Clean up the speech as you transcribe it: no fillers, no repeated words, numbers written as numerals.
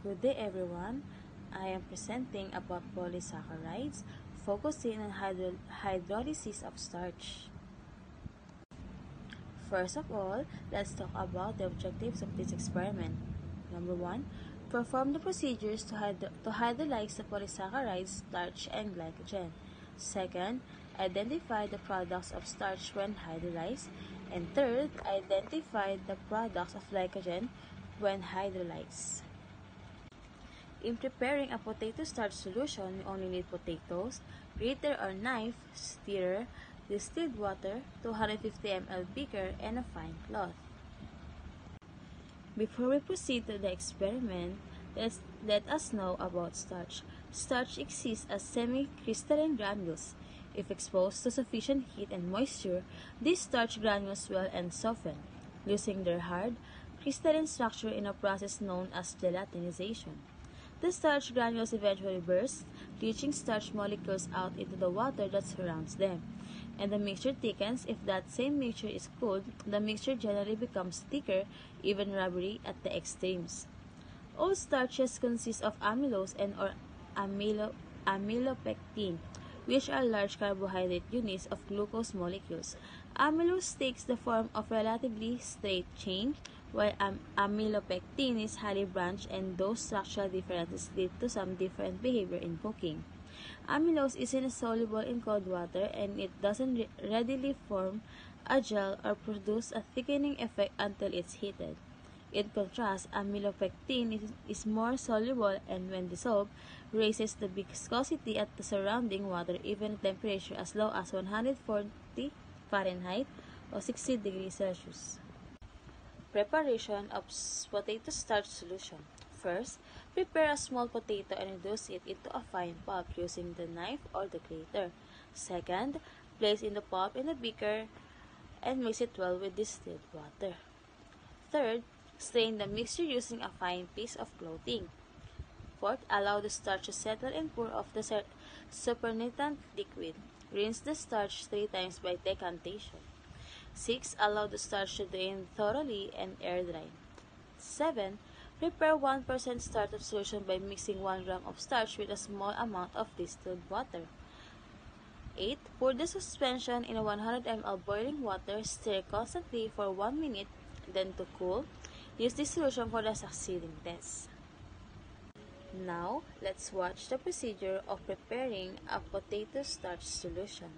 Good day everyone. I am presenting about polysaccharides, focusing on hydrolysis of starch. First of all, let's talk about the objectives of this experiment. Number 1. Perform the procedures to hydrolyze the polysaccharides, starch, and glycogen. Second, identify the products of starch when hydrolyzed. And third, identify the products of glycogen when hydrolyzed. In preparing a potato starch solution, we only need potatoes, grater or knife, stirrer, distilled water, 250 ml beaker, and a fine cloth. Before we proceed to the experiment, let us know about starch. Starch exists as semi-crystalline granules. If exposed to sufficient heat and moisture, these starch granules swell and soften, losing their hard, crystalline structure in a process known as gelatinization. The starch granules eventually burst, leaching starch molecules out into the water that surrounds them, and the mixture thickens. If that same mixture is cooled, the mixture generally becomes thicker, even rubbery at the extremes. All starches consist of amylose and or amylopectin, which are large carbohydrate units of glucose molecules. Amylose takes the form of relatively straight chain, while amylopectin is highly branched, and those structural differences lead to some different behavior in cooking. Amylose is insoluble in cold water, and it doesn't readily form a gel or produce a thickening effect until it's heated. In contrast, amylopectin is more soluble, and when dissolved, raises the viscosity at the surrounding water even at temperature as low as 140 Fahrenheit or 60 degrees Celsius. Preparation of potato starch solution. First, prepare a small potato and reduce it into a fine pulp using the knife or the grater. Second, place in the pulp in a beaker and mix it well with distilled water. Third, strain the mixture using a fine piece of clothing. Fourth, allow the starch to settle and pour off the supernatant liquid. Rinse the starch 3 times by decantation. 6. Allow the starch to drain thoroughly and air dry. 7. Prepare 1% starch solution by mixing 1 gram of starch with a small amount of distilled water. 8. Pour the suspension in 100 ml boiling water, stir constantly for 1 minute, then to cool. Use this solution for the succeeding test. Now, let's watch the procedure of preparing a potato starch solution.